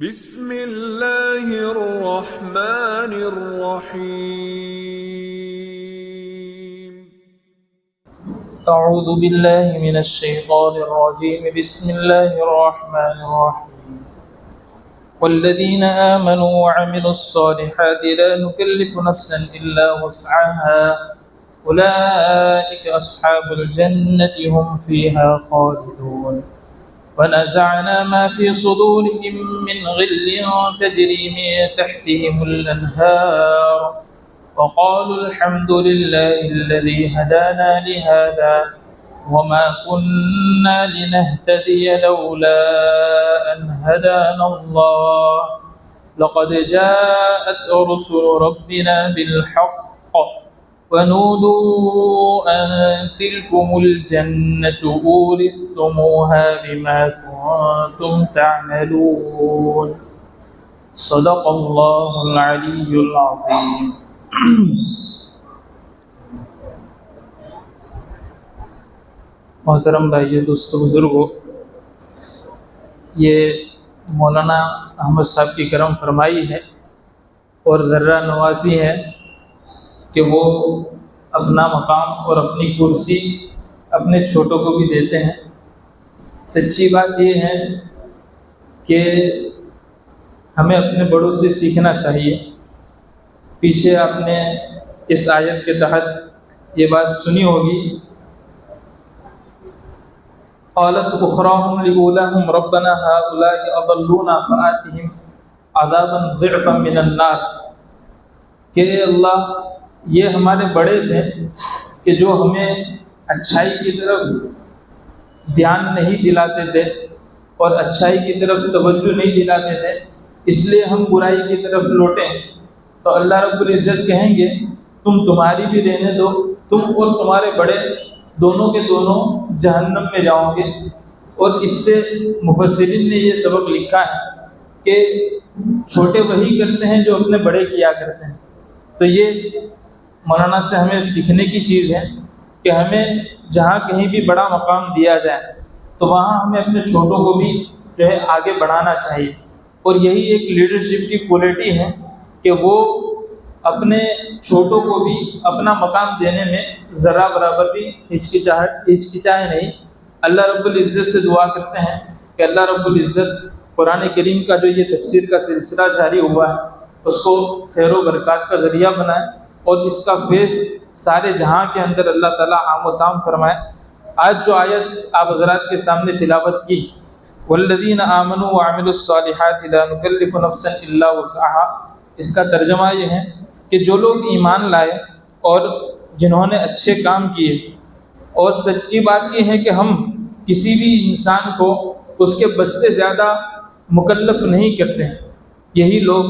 بسم اللہ الرحمن الرحیم۔ اعوذ باللہ من الشیطان الرجیم، بسم اللہ الرحمن الرحیم۔ والذین آمنوا وعملوا الصالحات لا نکلف نفسا الا وسعها اولئک اصحاب الجنة هم فیها خالدون۔ ونزعنا ما في صدورهم من غل تجري من تحتهم الأنهار وقالوا الحمد لله الذي هدانا لهذا وما كنا لنهتدي لولا أن هدانا الله لقد جاءت رسل ربنا بالحق ونودوا أن تلكم الجنة أورثتموها بما كنتم تعملون۔ صدق اللہ العلی العظیم۔ محترم بھائیو، دوستو، بزرگوں، یہ مولانا احمد صاحب کی کرم فرمائی ہے اور ذرہ نوازی ہے کہ وہ اپنا مقام اور اپنی کرسی اپنے چھوٹوں کو بھی دیتے ہیں۔ سچی بات یہ ہے کہ ہمیں اپنے بڑوں سے سیکھنا چاہیے۔ پیچھے آپ نے اس آیت کے تحت یہ بات سنی ہوگی، قالت اخراهم لأولاهم ربنا هؤلاء اضلونا فآتهم عذابا ضعفا من النار، کہ اللہ یہ ہمارے بڑے تھے کہ جو ہمیں اچھائی کی طرف دھیان نہیں دلاتے تھے اور اچھائی کی طرف توجہ نہیں دلاتے تھے، اس لیے ہم برائی کی طرف لوٹیں تو اللہ رب العزت کہیں گے تمہاری بھی رہنے دو، تم اور تمہارے بڑے دونوں کے دونوں جہنم میں جاؤ گے۔ اور اس سے مفسرین نے یہ سبق لکھا ہے کہ چھوٹے وہی کرتے ہیں جو اپنے بڑے کیا کرتے ہیں۔ تو یہ مولانا سے ہمیں سیکھنے کی چیز ہے کہ ہمیں جہاں کہیں بھی بڑا مقام دیا جائے تو وہاں ہمیں اپنے چھوٹوں کو بھی جو ہے آگے بڑھانا چاہیے۔ اور یہی ایک لیڈرشپ کی کوالٹی ہے کہ وہ اپنے چھوٹوں کو بھی اپنا مقام دینے میں ذرا برابر بھی ہچکچائے نہیں۔ اللہ رب العزت سے دعا کرتے ہیں کہ اللہ رب العزت قرآن کریم کا جو یہ تفسیر کا سلسلہ جاری ہوا ہے اس کو خیر و برکات کا ذریعہ بنائے اور اس کا فیض سارے جہاں کے اندر اللہ تعالیٰ عام و تام فرمائے۔ آج جو آیت آپ حضرات کے سامنے تلاوت کی، والذین آمنوا وعملوا الصالحات لا نکلف نفسا الا وسعها، اس کا ترجمہ یہ ہے کہ جو لوگ ایمان لائے اور جنہوں نے اچھے کام کیے، اور سچی بات یہ ہے کہ ہم کسی بھی انسان کو اس کے بس سے زیادہ مکلف نہیں کرتے ہیں، یہی لوگ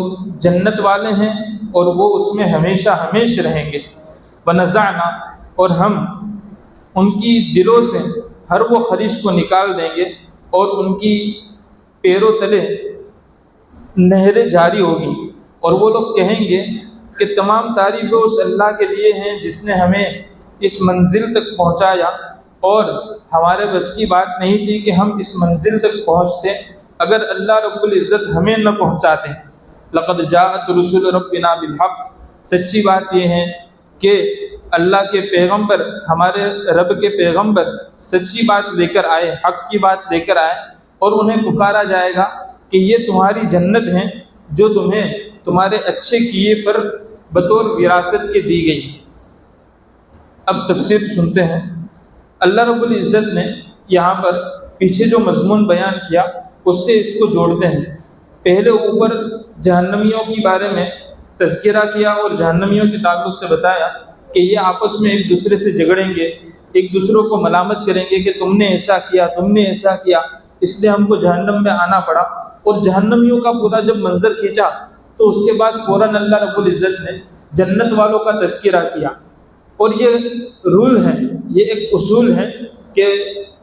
جنت والے ہیں اور وہ اس میں ہمیشہ ہمیشہ رہیں گے۔ ونزعنا، اور ہم ان کی دلوں سے ہر وہ خواہش کو نکال دیں گے اور ان کی پیروں تلے نہریں جاری ہوگی، اور وہ لوگ کہیں گے کہ تمام تعریفیں اس اللہ کے لیے ہیں جس نے ہمیں اس منزل تک پہنچایا، اور ہمارے بس کی بات نہیں تھی کہ ہم اس منزل تک پہنچتے اگر اللہ رب العزت ہمیں نہ پہنچاتے۔ لقد جاءت رسل ربنا بالحق، سچی بات یہ ہے کہ اللہ کے پیغمبر، ہمارے رب کے پیغمبر سچی بات لے کر آئے، حق کی بات لے کر آئے، اور انہیں پکارا جائے گا کہ یہ تمہاری جنت ہے جو تمہیں تمہارے اچھے کیے پر بطور وراثت کے دی گئی۔ اب تفسیر سنتے ہیں۔ اللہ رب العزت نے یہاں پر پیچھے جو مضمون بیان کیا اس سے اس کو جوڑتے ہیں۔ پہلے اوپر جہنمیوں کے بارے میں تذکرہ کیا اور جہنمیوں کے تعلق سے بتایا کہ یہ آپس میں ایک دوسرے سے جھگڑیں گے، ایک دوسروں کو ملامت کریں گے کہ تم نے ایسا کیا، تم نے ایسا کیا، اس لیے ہم کو جہنم میں آنا پڑا۔ اور جہنمیوں کا پورا جب منظر کھینچا تو اس کے بعد فوراً اللہ رب العزت نے جنت والوں کا تذکرہ کیا۔ اور یہ رول ہے، یہ ایک اصول ہے کہ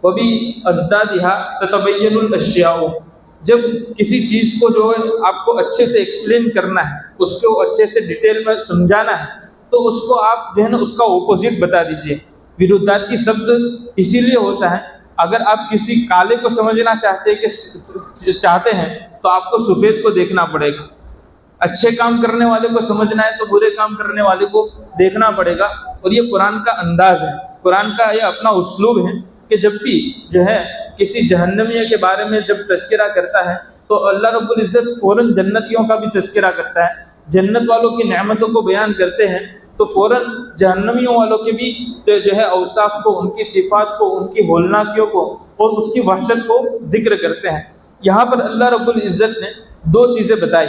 وَبِأَضْدَادِهَا تَتَبَيَّنُ الْأَشْيَاءُ، جب کسی چیز کو جو ہے آپ کو اچھے سے ایکسپلین کرنا ہے، اس کو اچھے سے ڈیٹیل میں سمجھانا ہے تو اس کو آپ جو ہے نا اس کا اپوزٹ بتا دیجئے۔ ورودھاتی شبد اسی لیے ہوتا ہے، اگر آپ کسی کالے کو سمجھنا چاہتے ہیں تو آپ کو سفید کو دیکھنا پڑے گا، اچھے کام کرنے والے کو سمجھنا ہے تو برے کام کرنے والے کو دیکھنا پڑے گا۔ اور یہ قرآن کا انداز ہے، قرآن کا یہ اپنا اسلوب ہے کہ جب بھی جو ہے کسی جہنمیہ کے بارے میں جب تذکرہ کرتا ہے تو اللہ رب العزت فوراً جنتیوں کا بھی تذکرہ کرتا ہے، جنت والوں کی نعمتوں کو بیان کرتے ہیں تو فوراً جہنمیوں والوں کے بھی جو ہے اوصاف کو، ان کی صفات کو، ان کی ہولناکیوں کو اور اس کی وحشت کو ذکر کرتے ہیں۔ یہاں پر اللہ رب العزت نے دو چیزیں بتائی،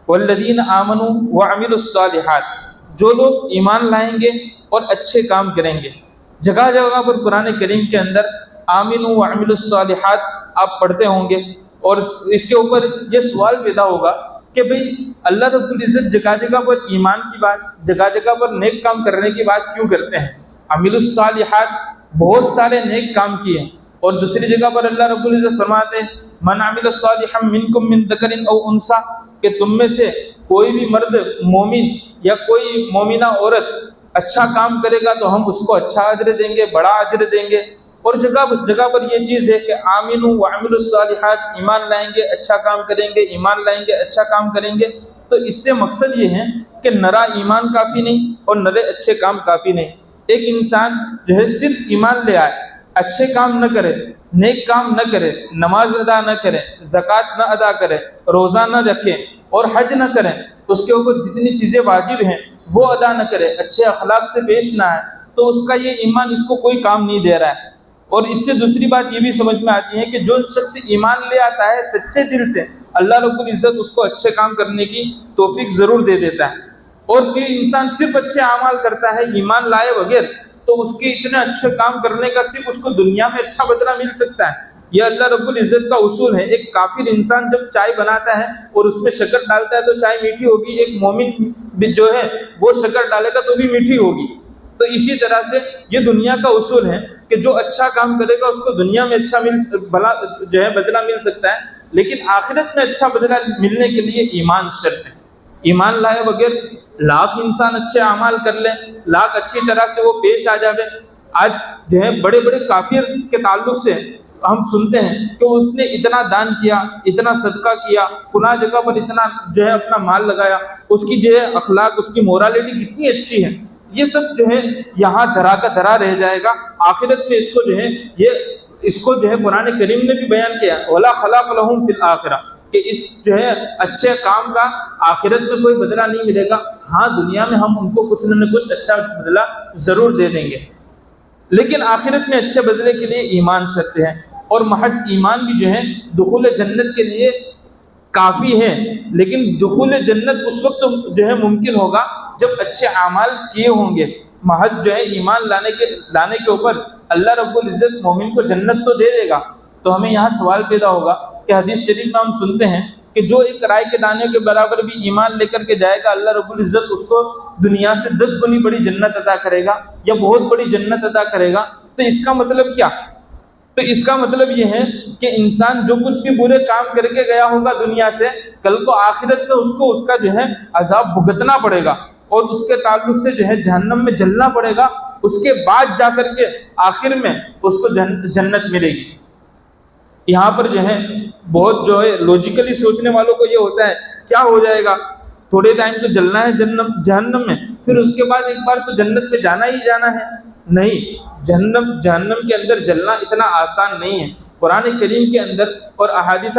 والذین آمنوا وعملوا الصالحات، جو لوگ ایمان لائیں گے اور اچھے کام کریں گے۔ جگہ جگہ پر قرآن کریم کے اندر آمنوا وعملوا الصالحات آپ پڑھتے ہوں گے، اور اس کے اوپر یہ سوال پیدا ہوگا کہ بھئی اللہ رب العزت جگہ جگہ پر ایمان کی بات، جگہ جگہ پر نیک کام کرنے کی بات کیوں کرتے ہیں؟ عملوا الصالحات، بہت سارے نیک کام کیے، اور دوسری جگہ پر اللہ رب العزت فرماتے ہیں من عمل صالحا منکم من ذکر او انثی، کہ تم میں سے کوئی بھی مرد مومن یا کوئی مومنہ عورت اچھا کام کرے گا تو ہم اس کو اچھا اجر دیں گے، بڑا اجر دیں گے۔ اور جگہ جگہ پر یہ چیز ہے کہ آمنوا وعملوا الصالحات، ایمان لائیں گے اچھا کام کریں گے، ایمان لائیں گے اچھا کام کریں گے۔ تو اس سے مقصد یہ ہے کہ نرا ایمان کافی نہیں اور نرے اچھے کام کافی نہیں۔ ایک انسان جو ہے صرف ایمان لے آئے، اچھے کام نہ کرے، نیک کام نہ کرے، نماز ادا نہ کرے، زکوٰۃ نہ ادا کرے، روزہ نہ رکھے اور حج نہ کریں، اس کے اوپر جتنی چیزیں واجب ہیں وہ ادا نہ کرے، اچھے اخلاق سے پیش نہ آئے، تو اس کا یہ ایمان اس کو کوئی کام نہیں دے رہا ہے۔ اور اس سے دوسری بات یہ بھی سمجھ میں آتی ہے کہ جو شخص ایمان لے آتا ہے سچے دل سے، اللہ رب العزت اس کو اچھے کام کرنے کی توفیق ضرور دے دیتا ہے۔ اور کہ انسان صرف اچھے اعمال کرتا ہے ایمان لائے بغیر، تو اس کے اتنے اچھے کام کرنے کا صرف اس کو دنیا میں اچھا بدلہ مل سکتا ہے۔ یہ اللہ رب العزت کا اصول ہے۔ ایک کافر انسان جب چائے بناتا ہے اور اس میں شکر ڈالتا ہے تو چائے میٹھی ہوگی، ایک مومن جو ہے وہ شکر ڈالے گا تو بھی میٹھی ہوگی۔ تو اسی طرح سے یہ دنیا کا اصول ہے کہ جو اچھا کام کرے گا اس کو دنیا میں اچھا بدلہ مل سکتا ہے، لیکن آخرت میں اچھا بدلہ ملنے کے لیے ایمان شرط ہے۔ ایمان لائے بغیر لاکھ انسان اچھے اعمال کر لیں، لاکھ اچھی طرح سے وہ پیش آ جائے۔ آج جو ہے بڑے بڑے کافر کے تعلق سے ہم سنتے ہیں کہ اس نے اتنا دان کیا، اتنا صدقہ کیا، فلاں جگہ پر اتنا جو ہے اپنا مال لگایا، اس کی جو ہے اخلاق، اس کی مورالٹی کتنی اچھی ہے۔ یہ سب جو ہے یہاں دھرا کا دھرا رہ جائے گا، آخرت میں اس کو جو ہے قرآن کریم نے بھی بیان کیا وَلَا خَلَاقَ لَهُمْ فِي الْآخِرَةِ، کہ اس جو ہے اچھے کام کا آخرت میں کوئی بدلہ نہیں ملے گا۔ ہاں دنیا میں ہم ان کو کچھ نہ کچھ اچھا بدلہ ضرور دے دیں گے، لیکن آخرت میں اچھے بدلے کے لیے ایمان شرط ہے۔ اور محض ایمان بھی جو ہے دخول جنت کے لیے کافی ہے، لیکن دخول جنت اس وقت جو ہے ممکن ہوگا جب اچھے اعمال کیے ہوں گے۔ محض جو ہے ایمان لانے کے اوپر اللہ رب العزت مومن کو جنت تو دے دے گا۔ تو ہمیں یہاں سوال پیدا ہوگا کہ حدیث شریف میں ہم سنتے ہیں کہ جو ایک رائے کے دانے کے برابر بھی ایمان لے کر کے جائے گا، اللہ رب العزت اس کو دنیا سے 10 گنی بڑی جنت عطا کرے گا یا بہت بڑی جنت عطا کرے گا۔ تو اس کا مطلب کیا؟ تو اس کا مطلب یہ ہے کہ انسان جو کچھ بھی برے کام کر کے گیا ہوگا دنیا سے، کل کو آخرت میں اس کو اس کا جو ہے عذاب بھگتنا پڑے گا اور اس کے تعلق سے جو ہے جہنم میں جلنا پڑے گا۔ اس کے بعد جا کر کے آخر میں اس کو جنت ملے گی۔ یہاں پر جو ہے بہت جو ہے لوجیکلی سوچنے والوں کو یہ ہوتا ہے کیا ہو جائے گا، تھوڑے ٹائم تو جلنا ہے جہنم میں، پھر اس کے بعد ایک بار تو جنت میں جانا ہی جانا ہے۔ نہیں، جہنم کے اندر جلنا اتنا آسان نہیں ہے۔ قرآن کریم کے اندر اور احادیث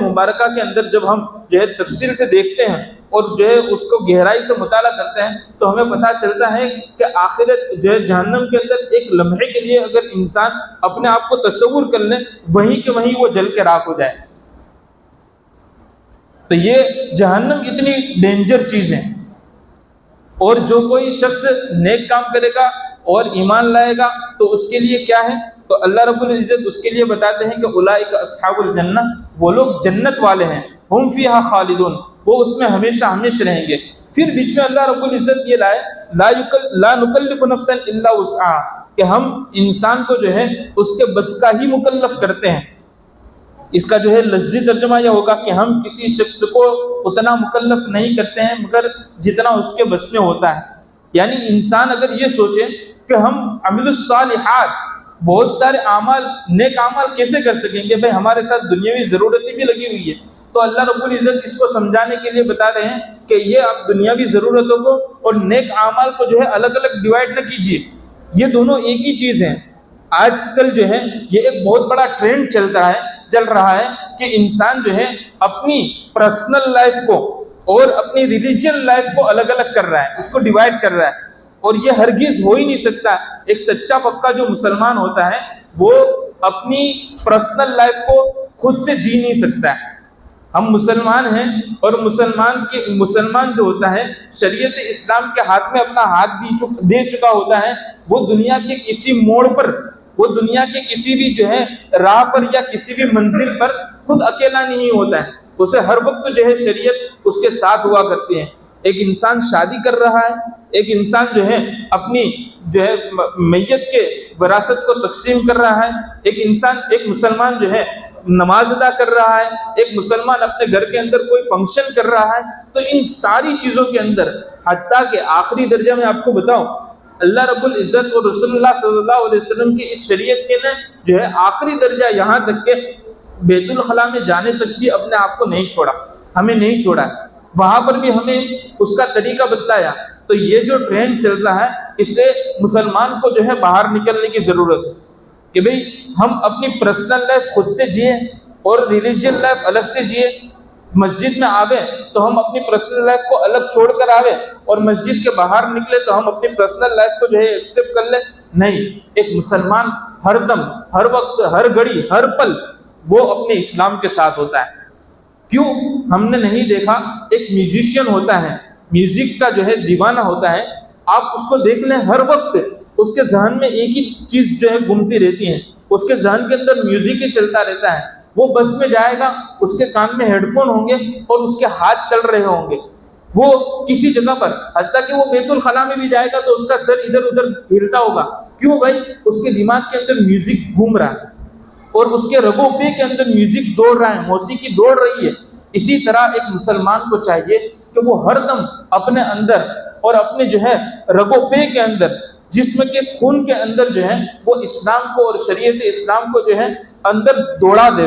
مبارکہ کے اندر جب ہم جو ہے تفصیل سے دیکھتے ہیں اور جو ہے اس کو گہرائی سے مطالعہ کرتے ہیں تو ہمیں پتہ چلتا ہے کہ آخرت جو ہے جہنم کے اندر ایک لمحے کے لیے اگر انسان اپنے آپ کو تصور کر لے، وہیں کہ وہیں وہ جل کے راکھ ہو جائے۔ تو یہ جہنم اتنی ڈینجر چیز ہے۔ اور جو کوئی شخص نیک کام کرے گا اور ایمان لائے گا تو اس کے لیے کیا ہے؟ تو اللہ رب العزت اس کے لیے بتاتے ہیں کہ اولئک اصحاب الجنہ، وہ لوگ جنت والے ہیں، ہم فیہا خالدون، وہ اس میں ہمیشہ ہمیشہ رہیں گے۔ پھر بیچ میں اللہ رب العزت یہ لائے لا نکلف نفسا الا وسعها، کہ ہم انسان کو جو ہے اس کے بس کا ہی مکلف کرتے ہیں۔ اس کا جو ہے لفظی ترجمہ یہ ہوگا کہ ہم کسی شخص کو اتنا مکلف نہیں کرتے ہیں مگر جتنا اس کے بس میں ہوتا ہے۔ یعنی انسان اگر یہ سوچے کہ ہم عمل الصالحات، بہت سارے اعمال، نیک اعمال کیسے کر سکیں گے؟ بھائی ہمارے ساتھ دنیاوی ضرورتیں بھی لگی ہوئی ہے، تو اللہ رب العزت اس کو سمجھانے کے لیے بتا رہے ہیں کہ یہ آپ دنیاوی ضرورتوں کو اور نیک اعمال کو جو ہے الگ الگ ڈیوائڈ نہ کیجیے، یہ دونوں ایک ہی چیز ہیں۔ آج کل جو ہے یہ ایک بہت بڑا ٹرینڈ چل رہا ہے کہ انسان جو ہے اپنی پرسنل لائف کو اور اپنی ریلیجن لائف کو الگ الگ کر رہا ہے، اس کو ڈیوائڈ کر رہا ہے، اور یہ ہرگز ہو ہی نہیں سکتا۔ ایک سچا پکا جو مسلمان ہوتا ہے وہ اپنی پرسنل لائف کو خود سے جی نہیں سکتا ہے۔ ہم مسلمان ہیں، اور مسلمان جو ہوتا ہے شریعت اسلام کے ہاتھ میں اپنا ہاتھ دے چکا ہوتا ہے، وہ دنیا کے کسی موڑ پر، وہ دنیا کے کسی بھی جو ہے راہ پر یا کسی بھی منزل پر خود اکیلا نہیں ہوتا ہے، اسے ہر وقت جو ہے شریعت اس کے ساتھ ہوا کرتی ہے۔ ایک انسان شادی کر رہا ہے، ایک انسان جو ہے اپنی جو ہے میت کے وراثت کو تقسیم کر رہا ہے، ایک مسلمان جو ہے نماز ادا کر رہا ہے، ایک مسلمان اپنے گھر کے اندر کوئی فنکشن کر رہا ہے۔ تو ان ساری چیزوں کے اندر، حتیٰ کہ آخری درجہ میں آپ کو بتاؤں، اللہ رب العزت اور رسول اللہ صلی اللہ علیہ وسلم کی اس شریعت کے نے جو ہے آخری درجہ یہاں تک کہ بیت الخلاء میں جانے تک بھی اپنے آپ کو نہیں چھوڑا، ہمیں نہیں چھوڑا، وہاں پر بھی ہمیں اس کا طریقہ بتلایا۔ تو یہ جو ٹرینڈ چل رہا ہے، اس سے مسلمان کو جو ہے باہر نکلنے کی ضرورت ہے کہ بھئی ہم اپنی پرسنل لائف خود سے جئیں اور ریلیجن لائف الگ سے جئیں۔ مسجد میں آوے تو ہم اپنی پرسنل لائف کو الگ چھوڑ کر آوے، اور مسجد کے باہر نکلے تو ہم اپنی پرسنل لائف کو جو ہے ایکسیپٹ کر لیں۔ نہیں، ایک مسلمان ہر دم، ہر وقت، ہر گھڑی، ہر پل وہ اپنے اسلام کے ساتھ ہوتا ہے۔ کیوں؟ ہم نے نہیں دیکھا ایک میوزیشین ہوتا ہے، میوزک کا جو ہے دیوانہ ہوتا ہے، آپ اس کو دیکھ لیں، ہر وقت اس کے ذہن میں ایک ہی چیز جو ہے گھومتی رہتی ہے، اس کے ذہن کے اندر میوزک ہی چلتا رہتا ہے۔ وہ بس میں جائے گا، اس کے کان میں ہیڈ فون ہوں گے اور اس کے ہاتھ چل رہے ہوں گے، وہ کسی جگہ پر، حتیٰ کہ وہ بیت الخلاء میں بھی جائے گا تو اس کا سر ادھر ادھر ہلتا ہوگا۔ کیوں بھائی؟ اس کے دماغ کے اندر میوزک گھوم رہا ہے، اور اس کے رگوں پہ کے اندر میوزک دوڑ رہا ہے، موسیقی دوڑ رہی ہے۔ اسی طرح ایک مسلمان کو چاہیے کہ وہ ہر دم اپنے اندر اور اپنے جو ہے رگوں پہ کے اندر، جسم کے خون کے اندر جو ہے وہ اسلام کو اور شریعت اسلام کو جو ہے اندر دوڑا دے،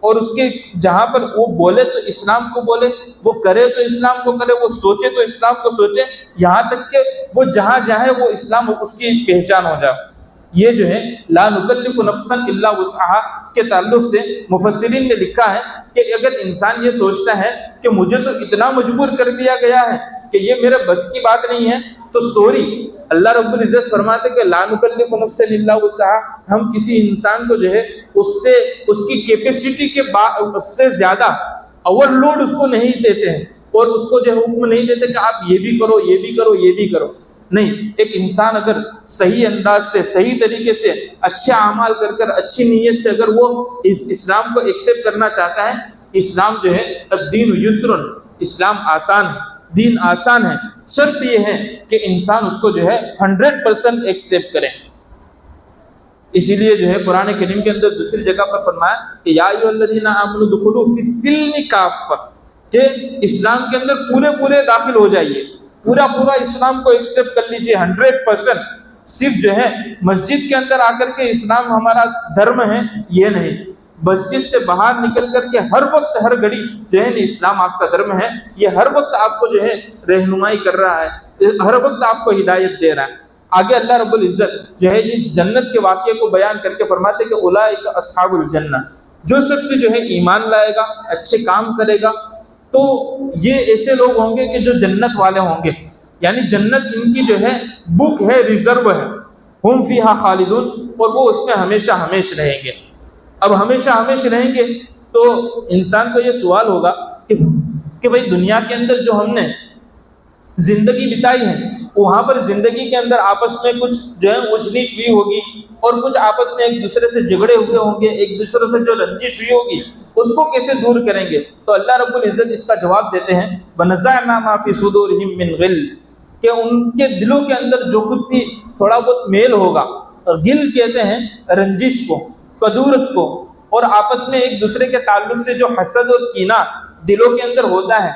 اور اس کے جہاں پر وہ بولے تو اسلام کو بولے، وہ کرے تو اسلام کو کرے، وہ سوچے تو اسلام کو سوچے، یہاں تک کہ وہ جہاں جائے وہ اسلام اس کی پہچان ہو جائے۔ یہ جو ہے لا نکلف نفسا الا وسعها کے تعلق سے مفسرین نے لکھا ہے کہ اگر انسان یہ سوچتا ہے کہ مجھے تو اتنا مجبور کر دیا گیا ہے کہ یہ میرے بس کی بات نہیں ہے، تو سوری، اللہ رب العزت فرماتے کہ لا نکلف نفسا الا وسعها، ہم کسی انسان کو جو ہے اس کی کیپیسٹی کے سے زیادہ اوور لوڈ اس کو نہیں دیتے ہیں، اور اس کو جو حکم نہیں دیتے کہ آپ یہ بھی کرو، یہ بھی کرو، یہ بھی کرو۔ نہیں، ایک انسان اگر صحیح انداز سے، صحیح طریقے سے، اچھے اعمال کر اچھی نیت سے اگر وہ اسلام کو ایکسیپٹ کرنا چاہتا ہے، اسلام جو ہے الدین یسر، اسلام آسان ہے، دین آسان ہے، شرط یہ ہے کہ انسان اس کو جو ہے 100% ایکسیپٹ کرے۔ اسی لیے جو ہے قرآن کریم کے اندر دوسری جگہ پر فرمایا کہ یا ایھا الذین آمنوا ادخلوا فی السلم کافہ، کہ اسلام کے اندر پورے داخل ہو جائیے، پورا اسلام کو ایکسیپٹ کر لیجئے 100%۔ صرف جو ہے مسجد کے اندر آ کر کے اسلام ہمارا دھرم ہے، یہ نہیں، مسجد سے باہر نکل کر کے ہر وقت، ہر گھڑی جو ہے اسلام آپ کا دھرم ہے، یہ ہر وقت آپ کو جو ہے رہنمائی کر رہا ہے، ہر وقت آپ کو ہدایت دے رہا ہے۔ آگے اللہ رب العزت جو ہے اس جنت کے واقعے کو بیان کر کے فرماتے کہ اولئک اصحاب الجنہ، جو شخص جو ہے ایمان لائے گا، اچھے کام کرے گا، تو یہ ایسے لوگ ہوں گے کہ جو جنت والے ہوں گے، یعنی جنت ان کی جو ہے بک ہے، ریزرو ہے، ہم فیہا خالدون، اور وہ اس میں ہمیشہ رہیں گے۔ اب ہمیشہ رہیں گے تو انسان کو یہ سوال ہوگا کہ بھئی دنیا کے اندر جو ہم نے زندگی بتائی ہے، وہاں پر زندگی کے اندر آپس میں کچھ جو ہے اونچ نیچ ہوئی ہوگی، اور کچھ آپس میں ایک دوسرے سے جھگڑے ہوئے ہوں گے، ایک دوسرے سے جو رنجش ہوئی ہوگی اس کو کیسے دور کریں گے؟ تو اللہ رب العزت اس کا جواب دیتے ہیں وَنَزَعْنَا مَا فِي صُدُورِهِم مِّن غِلٍّ، کہ ان کے دلوں کے اندر جو کچھ بھی تھوڑا بہت میل ہوگا، غل کہتے ہیں رنجش کو، کدورت کو، اور آپس میں ایک دوسرے کے تعلق سے جو حسد اور کینہ دلوں کے اندر ہوتا ہے،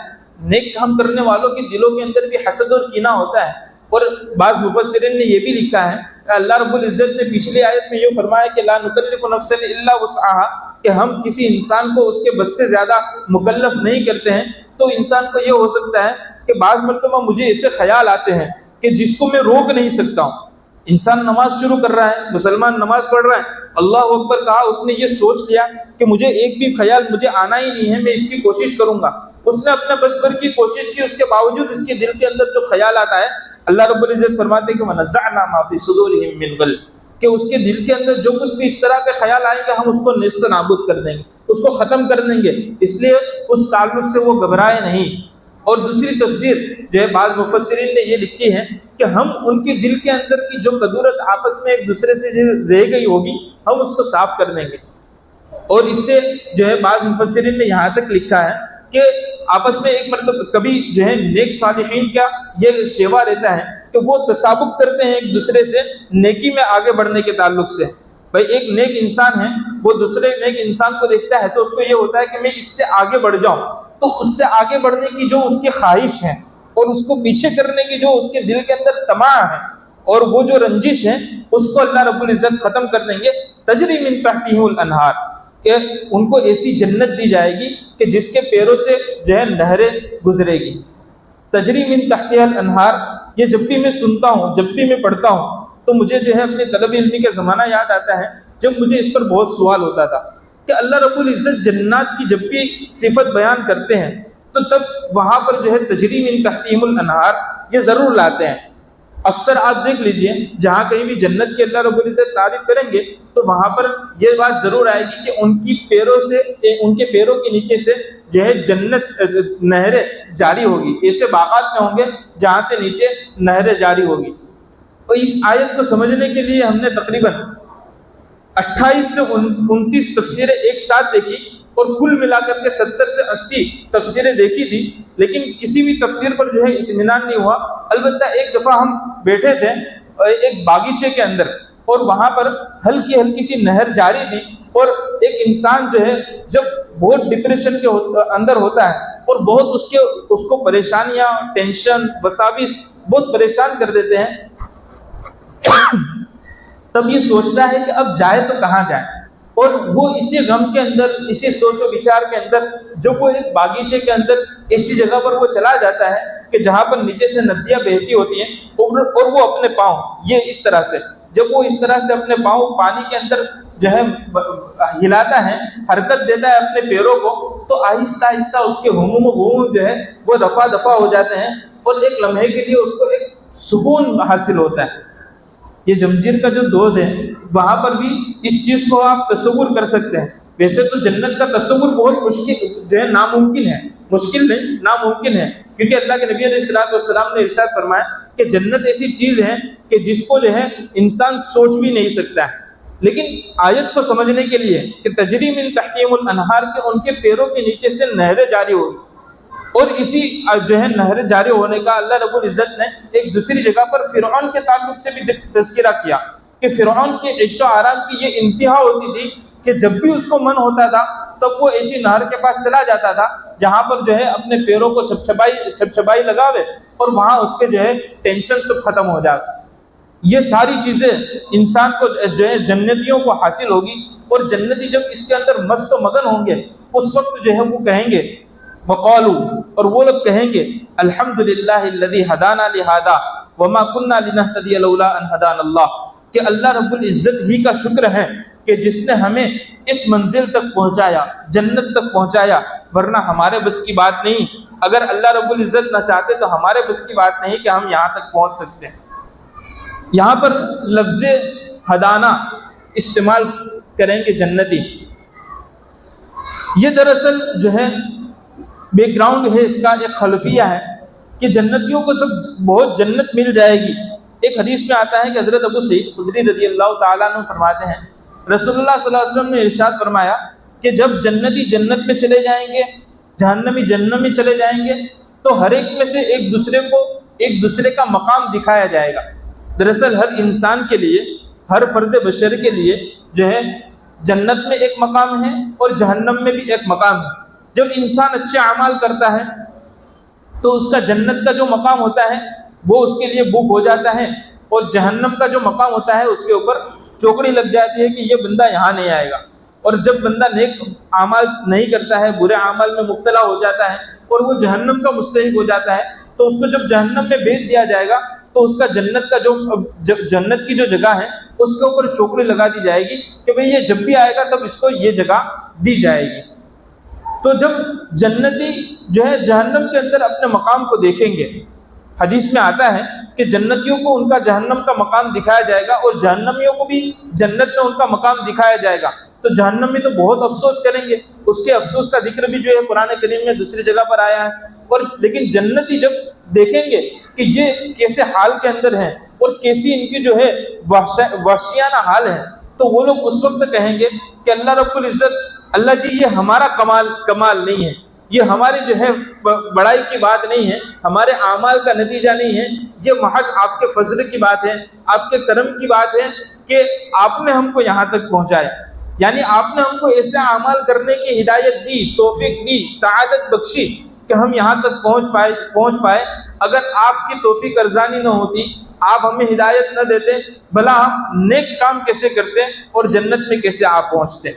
نیک کام کرنے والوں کے دلوں کے اندر بھی حسد اور کینہ ہوتا ہے۔ اور بعض مفسرین نے یہ بھی لکھا ہے کہ اللہ رب العزت نے پچھلی آیت میں یہ فرمایا کہ لا نکلف نفسا الا وسعها، کہ ہم کسی انسان کو اس کے بس سے زیادہ مکلف نہیں کرتے ہیں، تو انسان کو یہ ہو سکتا ہے کہ بعض مرتبہ مجھے ایسے خیال آتے ہیں کہ جس کو میں روک نہیں سکتا ہوں۔ انسان نماز شروع کر رہا ہے، مسلمان نماز پڑھ رہا ہے، اللہ اکبر کہا، اس نے یہ سوچ لیا کہ مجھے ایک بھی خیال مجھے آنا ہی نہیں ہے، میں اس کی کوشش کروں گا۔ اس نے اپنے بس بھر کی کوشش کی، اس کے باوجود اس کے دل کے اندر جو خیال آتا ہے، اللہ رب العزت فرماتے ہیں کہ وَنَزَعْنَا مَا فِي صُدُورِهِم مِّن غِلٍّ، کہ اس کے دل کے اندر جو کچھ بھی اس طرح کے خیال آئیں گے ہم اس کو نیست و نابود کر دیں گے، اس کو ختم کر دیں گے، اس لیے اس تعلق سے وہ گھبرائے نہیں۔ اور دوسری تفسیر جو ہے بعض مفسرین نے یہ لکھی ہے کہ ہم ان کے دل کے اندر کی جو کدورت آپس میں ایک دوسرے سے رہ گئی ہوگی ہم اس کو صاف کر دیں گے۔ اور اس سے جو ہے بعض مفسرین نے یہاں تک لکھا ہے کہ آپس میں ایک مرتبہ کبھی جو ہے نیک صالحین کا یہ شیوا رہتا ہے کہ وہ تسابق کرتے ہیں ایک دوسرے سے نیکی میں آگے بڑھنے کے تعلق سے۔ بھائی ایک نیک انسان ہے، وہ دوسرے نیک انسان کو دیکھتا ہے تو اس کو یہ ہوتا ہے کہ میں اس سے آگے بڑھ جاؤں، تو اس سے آگے بڑھنے کی جو اس کی خواہش ہے اور اس کو پیچھے کرنے کی جو اس کے دل کے اندر طمع ہے اور وہ جو رنجش ہے، اس کو اللہ رب العزت ختم کر دیں گے۔ تجری من تحتہم الانہار، کہ ان کو ایسی جنت دی جائے گی کہ جس کے پیروں سے جو ہے نہریں گزرے گی۔ تجری من تحتہا الانہار، یہ جب بھی میں سنتا ہوں، جب بھی میں پڑھتا ہوں تو مجھے جو ہے اپنے طلب علمی کا زمانہ یاد آتا ہے جب مجھے اس پر بہت سوال ہوتا تھا کہ اللہ رب العزت جنات کی جب بھی صفت بیان کرتے ہیں تو تب وہاں پر جو ہے تجری من تحتہم الانہار یہ ضرور لاتے ہیں۔ اکثر آپ دیکھ لیجئے جہاں کہیں بھی جنت کی اللہ رب العزت تعریف کریں گے تو وہاں پر یہ بات ضرور آئے گی کہ ان کی پیروں سے، ان کے پیروں کے نیچے سے جو ہے جنت نہریں جاری ہوگی، ایسے باغات میں ہوں گے جہاں سے نیچے نہریں جاری ہوگی۔ اور اس آیت کو سمجھنے کے لیے ہم نے تقریباً 28 سے 29 تفسیریں ایک ساتھ دیکھی اور کل ملا کر کے 70 سے 80 تفسیریں دیکھی تھی، لیکن کسی بھی تفسیر پر جو ہے اطمینان نہیں ہوا۔ البتہ ایک دفعہ ہم بیٹھے تھے ایک باغیچے کے اندر اور وہاں پر ہلکی ہلکی سی نہر جاری تھی، اور ایک انسان جو ہے جب بہت ڈپریشن کے اندر ہوتا ہے اور بہت اس کو پریشانیاں، ٹینشن، وساوس بہت پریشان کر دیتے ہیں، تب یہ سوچتا ہے کہ اب جائے تو کہاں جائے، اور وہ اسی غم کے اندر، اسی سوچ و بچار کے اندر جب وہ ایک باغیچے کے اندر ایسی جگہ پر وہ چلا جاتا ہے کہ جہاں پر نیچے سے ندیاں بہتی ہوتی ہیں اور وہ اپنے پاؤں یہ اس طرح سے، جب وہ اس طرح سے اپنے پاؤں پانی کے اندر جو ہے ہلاتا ہے، حرکت دیتا ہے اپنے پیروں کو، تو آہستہ آہستہ اس کے ہموم و غموم جو ہے وہ رفع دفع ہو جاتے ہیں اور ایک لمحے کے لیے اس کو ایک سکون حاصل ہوتا ہے۔ یہ زنجیر کا جو دود ہے وہاں پر بھی اس چیز کو آپ تصور کر سکتے ہیں۔ ویسے تو جنت کا تصور بہت مشکل جو ہے ناممکن ہے، مشکل نہیں ناممکن ہے، کیونکہ اللہ کے نبی علیہ الصلوۃ والسلام نے ارشاد فرمایا کہ جنت ایسی چیز ہے کہ جس کو جو ہے انسان سوچ بھی نہیں سکتا ہے۔ لیکن آیت کو سمجھنے کے لیے کہ تجری من تحتہم الانہار، کے ان کے پیروں کے نیچے سے نہریں جاری ہوگی، اور اسی جو ہے نہر جاری ہونے کا اللہ رب العزت نے ایک دوسری جگہ پر فرعون کے تعلق سے بھی تذکرہ کیا کہ فرعون کے عیش و آرام کی یہ انتہا ہوتی تھی کہ جب بھی اس کو من ہوتا تھا تب وہ ایسی نہر کے پاس چلا جاتا تھا جہاں پر جو ہے اپنے پیروں کو چھپچھپائی لگاوے اور وہاں اس کے جو ہے ٹینشن سب ختم ہو جائے۔ یہ ساری چیزیں انسان کو جو ہے جنتیوں کو حاصل ہوگی، اور جنتی جب اس کے اندر مست و مگن ہوں گے اس وقت جو ہے وہ کہیں گے وقالوا، اور وہ لوگ کہیں گے الحمدللہ الذی ہدانا لہذا وما كنا لنهتدی لولا ان ہدانا اللہ، کہ اللہ رب العزت ہی کا شکر ہے کہ جس نے ہمیں اس منزل تک پہنچایا، جنت تک پہنچایا، ورنہ ہمارے بس کی بات نہیں، اگر اللہ رب العزت نہ چاہتے تو ہمارے بس کی بات نہیں کہ ہم یہاں تک پہنچ سکتے ہیں۔ یہاں پر لفظ ہدانا استعمال کریں گے جنتی، یہ دراصل جو ہے بیک گراؤنڈ ہے اس کا، ایک خلفیہ ہے کہ جنتیوں کو سب بہت جنت مل جائے گی۔ ایک حدیث میں آتا ہے کہ حضرت ابو سعید خدری رضی اللہ تعالیٰ عنہ فرماتے ہیں رسول اللہ صلی اللہ علیہ وسلم نے ارشاد فرمایا کہ جب جنتی جنت میں چلے جائیں گے، جہنمی جہنم میں چلے جائیں گے، تو ہر ایک میں سے ایک دوسرے کو ایک دوسرے کا مقام دکھایا جائے گا۔ دراصل ہر انسان کے لیے، ہر فرد بشر کے لیے جو ہے جنت میں ایک مقام ہے اور جہنم میں بھی ایک مقام ہے۔ جب انسان اچھے اعمال کرتا ہے تو اس کا جنت کا جو مقام ہوتا ہے وہ اس کے لیے بک ہو جاتا ہے، اور جہنم کا جو مقام ہوتا ہے اس کے اوپر چوکڑی لگ جاتی ہے کہ یہ بندہ یہاں نہیں آئے گا۔ اور جب بندہ نیک اعمال نہیں کرتا ہے، برے اعمال میں مبتلا ہو جاتا ہے اور وہ جہنم کا مستحق ہو جاتا ہے، تو اس کو جب جہنم میں بھیج دیا جائے گا تو اس کا جنت کی جو جگہ ہے اس کے اوپر چوکڑی لگا دی جائے گی کہ بھئی یہ جب بھی آئے گا تب اس کو یہ جگہ دی جائے گی۔ تو جب جنتی جو ہے جہنم کے اندر اپنے مقام کو دیکھیں گے، حدیث میں آتا ہے کہ جنتیوں کو ان کا جہنم کا مقام دکھایا جائے گا اور جہنمیوں کو بھی جنت میں ان کا مقام دکھایا جائے گا، تو جہنمی تو بہت افسوس کریں گے۔ اس کے افسوس کا ذکر بھی جو ہے قرآن کریم میں دوسری جگہ پر آیا ہے۔ اور لیکن جنتی جب دیکھیں گے کہ یہ کیسے حال کے اندر ہیں اور کیسی ان کی جو ہے وحشیانہ حال ہے، تو وہ لوگ اس وقت کہیں گے کہ اللہ رب العزت، اللہ جی یہ ہمارا کمال نہیں ہے، یہ ہماری جو ہے بڑائی کی بات نہیں ہے، ہمارے اعمال کا نتیجہ نہیں ہے، یہ محض آپ کے فضل کی بات ہے، آپ کے کرم کی بات ہے کہ آپ نے ہم کو یہاں تک پہنچائے، یعنی آپ نے ہم کو ایسے اعمال کرنے کی ہدایت دی، توفیق دی، سعادت بخشی کہ ہم یہاں تک پہنچ پائے۔ اگر آپ کی توفیق ارزانی نہ ہوتی، آپ ہمیں ہدایت نہ دیتے، بھلا ہم نیک کام کیسے کرتے اور جنت میں کیسے آپ پہنچتے؟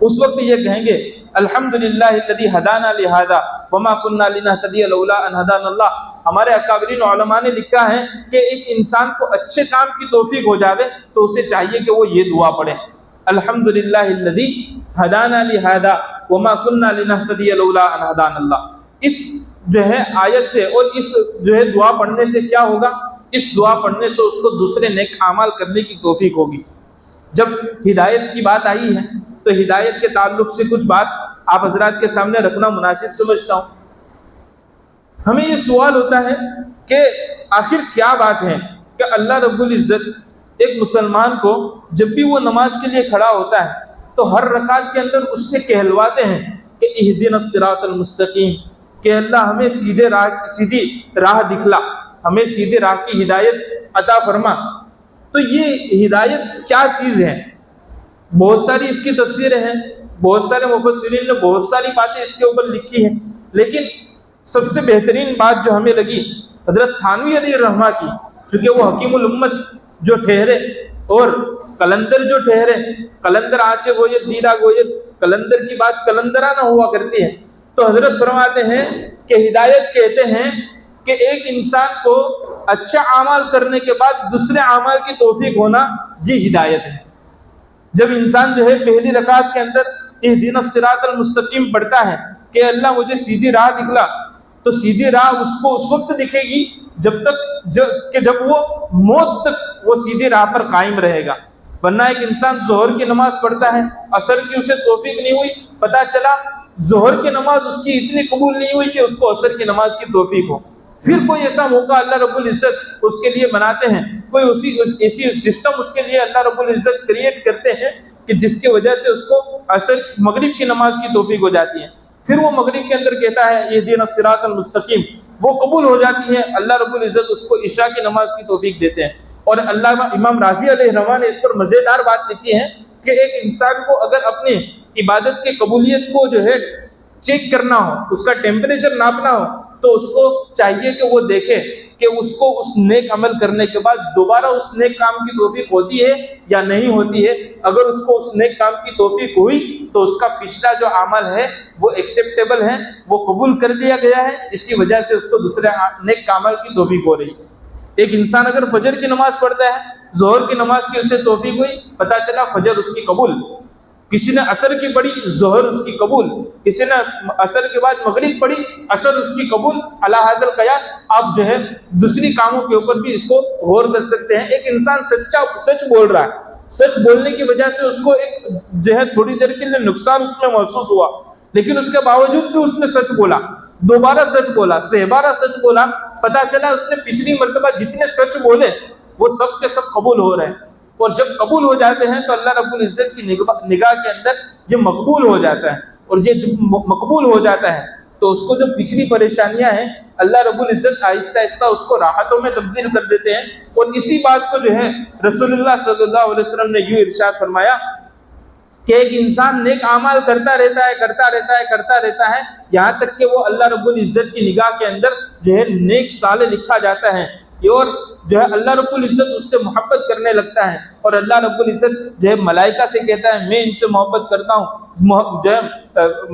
اس وقت یہ کہیں گے الحمدللہ الذی ہدانا لہذا وما کننا لنہتدی لولا ان ہدانا اللہ۔ ہمارے اکابرین علماء نے لکھا ہے کہ ایک انسان کو اچھے کام کی توفیق ہو جاوے تو اسے چاہیے کہ وہ یہ دعا پڑھے، الحمدللہ الذی ہدانا لہذا وما کننا لنہتدی لولا ان ہدانا اللہ۔ اس جو ہے آیت سے اور اس جو ہے دعا پڑھنے سے کیا ہوگا؟ اس دعا پڑھنے سے اس کو دوسرے نیک اعمال کرنے کی توفیق ہوگی۔ جب ہدایت کی بات آئی ہے تو ہدایت کے تعلق سے کچھ بات آپ حضرات کے سامنے رکھنا مناسب سمجھتا ہوں۔ ہمیں یہ سوال ہوتا ہے کہ آخر کیا بات ہے کہ اللہ رب العزت ایک مسلمان کو جب بھی وہ نماز کے لیے کھڑا ہوتا ہے تو ہر رکعت کے اندر اس سے کہلواتے ہیں کہ اہدنا الصراط المستقیم، کہ اللہ ہمیں سیدھی راہ دکھلا، ہمیں سیدھی راہ کی ہدایت عطا فرما۔ تو یہ ہدایت کیا چیز ہے؟ بہت ساری اس کی تفسیریں ہیں، بہت سارے مفسرین نے بہت ساری باتیں اس کے اوپر لکھی ہیں، لیکن سب سے بہترین بات جو ہمیں لگی حضرت تھانوی علیہ الرحمہ کی، چونکہ وہ حکیم الامت جو ٹھہرے اور قلندر جو ٹھہرے، قلندر آنچے گوید دیدہ گوید، قلندر کی بات قلندرانہ ہوا کرتی ہے، تو حضرت فرماتے ہیں کہ ہدایت کہتے ہیں کہ ایک انسان کو اچھے اعمال کرنے کے بعد دوسرے اعمال کی توفیق ہونا، یہ ہدایت ہے۔ جب انسان جو ہے پہلی رکعت کے اندر اہدنا الصراط المستقیم پڑھتا ہے کہ اللہ مجھے سیدھی راہ دکھلا، تو سیدھی راہ اس کو اس وقت دکھے گی جب وہ موت تک وہ سیدھی راہ پر قائم رہے گا۔ ورنہ ایک انسان ظہر کی نماز پڑھتا ہے، عصر کی اسے توفیق نہیں ہوئی، پتہ چلا ظہر کی نماز اس کی اتنی قبول نہیں ہوئی کہ اس کو عصر کی نماز کی توفیق ہو، پھر کوئی ایسا موقع اللہ رب العزت اس کے لیے بناتے ہیں، کوئی ایسی سسٹم اس کے لیے اللہ رب العزت کریٹ کرتے ہیں کہ جس کی وجہ سے اس کو مغرب کی نماز کی توفیق ہو جاتی ہے، پھر وہ مغرب کے اندر کہتا ہے اہدنا الصراط المستقیم، وہ قبول ہو جاتی ہے، اللہ رب العزت اس کو عشاء کی نماز کی توفیق دیتے ہیں۔ اور علامہ امام راضی علیہ الرحمہ نے اس پر مزیدار بات لکھی ہے کہ ایک انسان کو اگر اپنی عبادت کی قبولیت کو جو ہے چیک کرنا ہو، اس کا ٹیمپریچر ناپنا ہو، تو اس کو چاہیے کہ وہ دیکھے کہ اس کو اس نیک عمل کرنے کے بعد دوبارہ اس نیک کام کی توفیق ہوتی ہے یا نہیں ہوتی ہے۔ اگر اس کو اس نیک کام کی توفیق ہوئی تو اس کا پچھلا جو عمل ہے وہ ایکسیپٹیبل ہے، وہ قبول کر دیا گیا ہے، اسی وجہ سے اس کو دوسرے نیک عمل کی توفیق ہو رہی ہے۔ ایک انسان اگر فجر کی نماز پڑھتا ہے، ظہر کی نماز کی اسے توفیق ہوئی، پتہ چلا فجر اس کی قبول، کسی نے عصر کی پڑھی، ظہر اس کی قبول، کسی نے عصر کے بعد مغرب پڑھی، عصر اس کی قبول، علی ھذا القیاس آپ جو ہے دوسری کاموں کے اوپر بھی اس کو غور کر سکتے ہیں۔ ایک انسان سچ بول رہا ہے، سچ بولنے کی وجہ سے اس کو ایک جو ہے تھوڑی دیر کے لیے نقصان اس میں محسوس ہوا، لیکن اس کے باوجود بھی اس نے سچ بولا، دوبارہ سچ بولا، سہبارہ سچ بولا، پتہ چلا اس نے پچھلی مرتبہ جتنے سچ بولے وہ سب کے سب قبول ہو رہے ہیں، اور جب قبول ہو جاتے ہیں تو اللہ رب العزت کی نگاہ کے اندر یہ مقبول ہو جاتا ہے، اور یہ جب مقبول ہو جاتا ہے تو اس کو جو پچھلی پریشانیاں ہیں اللہ رب العزت آہستہ آہستہ اس کو راحتوں میں تبدیل کر دیتے ہیں۔ اور اسی بات کو جو ہے رسول اللہ صلی اللہ علیہ وسلم نے یوں ارشاد فرمایا کہ ایک انسان نیک اعمال کرتا رہتا ہے یہاں تک کہ وہ اللہ رب العزت کی نگاہ کے اندر جو ہے نیک صالح لکھا جاتا ہے۔ اور جو ہے اللہ رب العزت اس سے محبت کرنے لگتا ہے، اور اللہ رب العزت جو ہے ملائکہ سے کہتا ہے میں ان سے محبت کرتا ہوں، جو ہے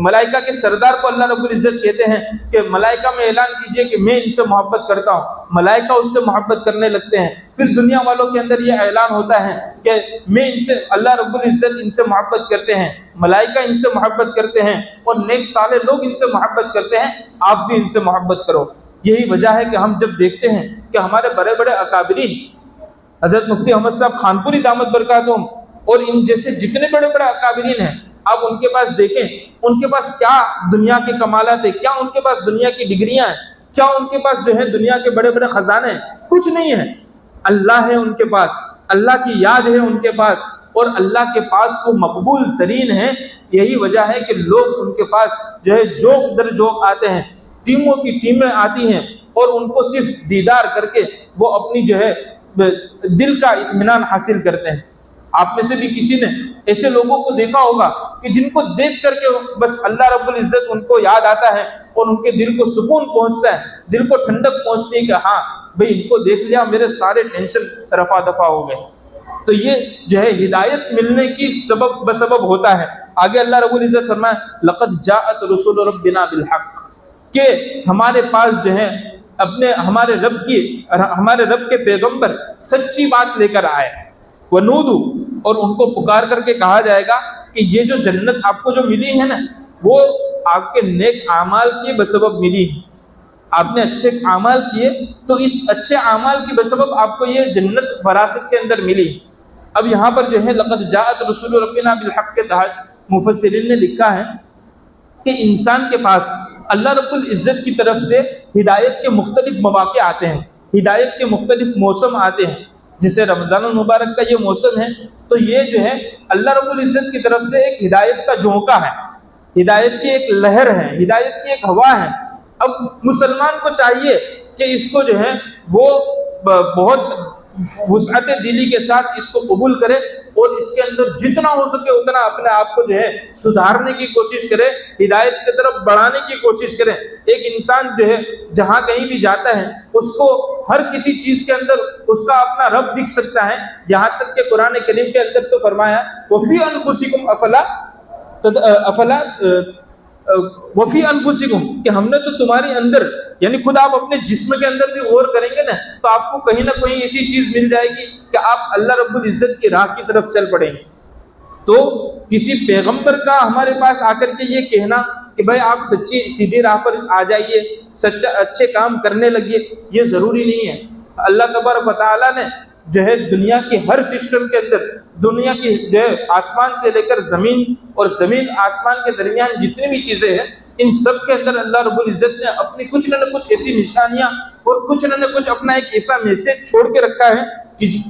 ملائکہ کے سردار کو اللہ رب العزت کہتے ہیں کہ ملائکہ میں اعلان کیجئے کہ میں ان سے محبت کرتا ہوں، ملائکہ اس سے محبت کرنے لگتے ہیں۔ پھر دنیا والوں کے اندر یہ اعلان ہوتا ہے کہ میں ان سے، اللہ رب العزت ان سے محبت کرتے ہیں، ملائکہ ان سے محبت کرتے ہیں، اور نیک صالح لوگ ان سے محبت کرتے ہیں، آپ بھی ان سے محبت کرو۔ یہی وجہ ہے کہ ہم جب دیکھتے ہیں کہ ہمارے بڑے بڑے اکابرین، حضرت مفتی احمد صاحب خانپوری دامت برکاتہم اور ان جیسے جتنے بڑے بڑے اکابرین ہیں، آپ ان کے پاس دیکھیں، ان کے پاس کیا دنیا کے کمالات ہیں، کیا ان کے پاس دنیا کی ڈگریاں ہیں، کیا ان کے پاس جو ہے دنیا کے بڑے بڑے خزانے ہیں؟ کچھ نہیں ہے۔ اللہ ہے ان کے پاس، اللہ کی یاد ہے ان کے پاس، اور اللہ کے پاس وہ مقبول ترین ہے۔ یہی وجہ ہے کہ لوگ ان کے پاس جو ہے جوک در جوک آتے ہیں، ٹیموں کی ٹیمیں آتی ہیں، اور ان کو صرف دیدار کر کے وہ اپنی جو ہے دل کا اطمینان حاصل کرتے ہیں۔ آپ میں سے بھی کسی نے ایسے لوگوں کو دیکھا ہوگا کہ جن کو دیکھ کر کے بس اللہ رب العزت ان کو یاد آتا ہے، اور ان کے دل کو سکون پہنچتا ہے، دل کو ٹھنڈک پہنچتی ہے کہ ہاں بھئی ان کو دیکھ لیا، میرے سارے ٹینشن رفع دفع ہو گئے۔ تو یہ جو ہے ہدایت ملنے کی سبب بسبب ہوتا ہے۔ آگے اللہ رب العزت فرمائے لقد جاءت رسول ربنا بالحق، کہ ہمارے پاس جو ہے ہمارے رب کے پیغمبر سچی بات لے کر آئے۔ ونودوا، اور ان کو پکار کر کے کہا جائے گا کہ یہ جو جنت آپ کو جو ملی ہے نا، وہ آپ کے نیک اعمال کے بسبب ملی ہے۔ آپ نے اچھے اعمال کیے تو اس اچھے اعمال کی بسبب آپ کو یہ جنت وراثت کے اندر ملی۔ اب یہاں پر جو ہے لقد جاءت رسول ربنا بالحق کے تحت مفسرین نے لکھا ہے کہ انسان کے پاس اللہ رب العزت کی طرف سے ہدایت کے مختلف مواقع آتے ہیں، ہدایت کے مختلف موسم آتے ہیں۔ جسے رمضان المبارک کا یہ موسم ہے، تو یہ جو ہے اللہ رب العزت کی طرف سے ایک ہدایت کا جھونکا ہے، ہدایت کی ایک لہر ہے، ہدایت کی ایک ہوا ہے۔ اب مسلمان کو چاہیے کہ اس کو جو ہے وہ بہت وسعت دلی کے ساتھ اس کو قبول کرے، اور اس کے اندر جتنا ہو سکے اتنا اپنے آپ کو جو ہے سدھارنے کی کوشش کرے، ہدایت کی طرف بڑھانے کی کوشش کرے۔ ایک انسان جو ہے جہاں کہیں بھی جاتا ہے، اس کو ہر کسی چیز کے اندر اس کا اپنا رب دکھ سکتا ہے، یہاں تک کہ قرآن کریم کے اندر تو فرمایا وَفِي أَنفُسِكُمْ أَفَلَا وفی انفسکم، کہ ہم نے تو تمہارے اندر، یعنی خود آپ اپنے جسم کے اندر بھی غور کریں گے نا، تو آپ کو کہیں نہ کہیں ایسی چیز مل جائے گی کہ آپ اللہ رب العزت کی راہ کی طرف چل پڑیں گے۔ تو کسی پیغمبر کا ہمارے پاس آ کر کے یہ کہنا کہ بھائی آپ سچی سیدھی راہ پر آ جائیے، اچھے کام کرنے لگیے، یہ ضروری نہیں ہے۔ اللہ تبارک و تعالیٰ نے جو ہے دنیا کے ہر سسٹم کے اندر، دنیا کی جو ہے آسمان سے لے کر زمین اور زمین آسمان کے درمیان جتنی بھی چیزیں ہیں، ان سب کے اندر اللہ رب العزت نے اپنی کچھ نہ کچھ ایسی نشانیاں اور کچھ نہ کچھ اپنا ایک ایسا میسج چھوڑ کے رکھا ہے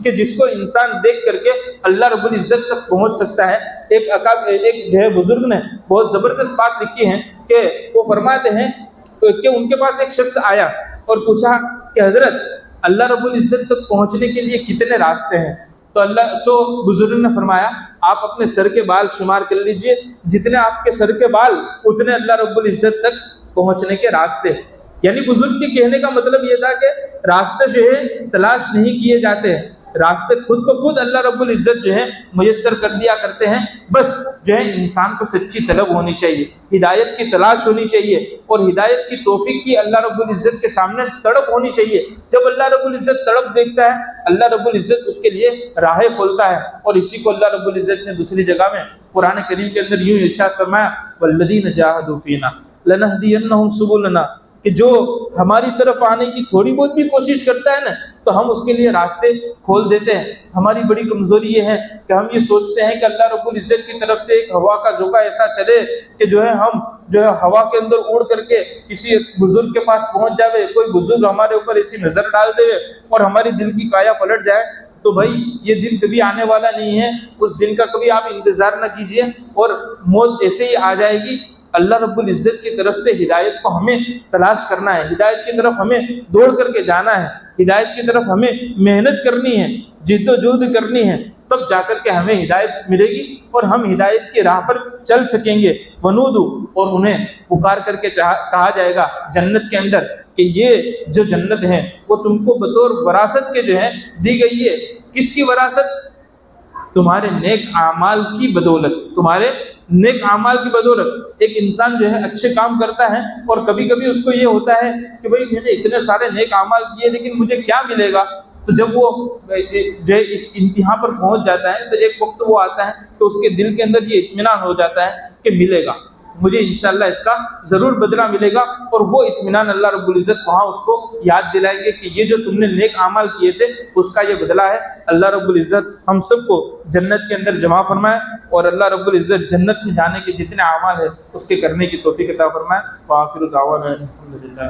کہ جس کو انسان دیکھ کر کے اللہ رب العزت تک پہنچ سکتا ہے۔ ایک جو ہے بزرگ نے بہت زبردست بات لکھی ہے کہ وہ فرماتے ہیں کہ ان کے پاس ایک شخص آیا اور پوچھا کہ حضرت اللہ رب العزت تک پہنچنے کے لیے کتنے راستے ہیں؟ تو بزرگ نے فرمایا آپ اپنے سر کے بال شمار کر لیجئے، جتنے آپ کے سر کے بال اتنے اللہ رب العزت تک پہنچنے کے راستے۔ یعنی بزرگ کے کہنے کا مطلب یہ تھا کہ راستے جو ہے تلاش نہیں کیے جاتے ہیں، راستے خود بخود اللہ رب العزت جو ہے میسر کر دیا کرتے ہیں۔ بس جو ہے انسان کو سچی طلب ہونی چاہیے، ہدایت کی تلاش ہونی چاہیے، اور ہدایت کی توفیق کی اللہ رب العزت کے سامنے تڑپ ہونی چاہیے۔ جب اللہ رب العزت تڑپ دیکھتا ہے، اللہ رب العزت اس کے لیے راہیں کھولتا ہے، اور اسی کو اللہ رب العزت نے دوسری جگہ میں قرآن کریم کے اندر یوں ارشاد فرمایا وَالَّذِينَ جَاهَدُوا فِينَا لَنَهْدِيَنَّهُمْ سُبُلَنَا، کہ جو ہماری طرف آنے کی تھوڑی بہت بھی کوشش کرتا ہے نا، تو ہم اس کے لیے راستے کھول دیتے ہیں۔ ہماری بڑی کمزوری یہ ہے کہ ہم یہ سوچتے ہیں کہ اللہ رب العزت کی طرف سے ایک ہوا کا جھونکا ایسا چلے کہ جو ہے ہم جو ہے ہوا کے اندر اڑ کر کے کسی بزرگ کے پاس پہنچ جاوے، کوئی بزرگ ہمارے اوپر ایسی نظر ڈال دے اور ہماری دل کی کایا پلٹ جائے۔ تو بھائی یہ دن کبھی آنے والا نہیں ہے، اس دن کا کبھی آپ انتظار نہ کیجئے، اور موت ایسے ہی آ جائے گی۔ اللہ رب العزت کی طرف سے ہدایت کو ہمیں تلاش کرنا ہے، ہدایت کی طرف ہمیں دوڑ کر کے جانا ہے، ہدایت کی طرف ہمیں محنت کرنی ہے، جد و جہد کرنی ہے۔ تب جا کر کے ہمیں ہدایت ملے گی اور ہم ہدایت کی راہ پر چل سکیں گے۔ ونودو، اور انہیں پکار کر کے کہا جائے گا جنت کے اندر کہ یہ جو جنت ہے وہ تم کو بطور وراثت کے جو ہے دی گئی ہے۔ کس کی وراثت؟ تمہارے نیک اعمال کی بدولت، تمہارے نیک اعمال کی بدولت۔ ایک انسان جو ہے اچھے کام کرتا ہے اور کبھی کبھی اس کو یہ ہوتا ہے کہ بھئی میں نے اتنے سارے نیک اعمال کیے لیکن مجھے کیا ملے گا؟ تو جب وہ جو اس انتہا پر پہنچ جاتا ہے تو ایک وقت وہ آتا ہے تو اس کے دل کے اندر یہ اطمینان ہو جاتا ہے کہ ملے گا، مجھے انشاءاللہ اس کا ضرور بدلہ ملے گا، اور وہ اطمینان اللہ رب العزت وہاں اس کو یاد دلائیں گے کہ یہ جو تم نے نیک اعمال کیے تھے اس کا یہ بدلہ ہے۔ اللہ رب العزت ہم سب کو جنت کے اندر جمع فرمائے، اور اللہ رب العزت جنت میں جانے کے جتنے اعمال ہیں اس کے کرنے کی توفیق عطا فرمائے۔ وآخر دعوانا الحمدللہ۔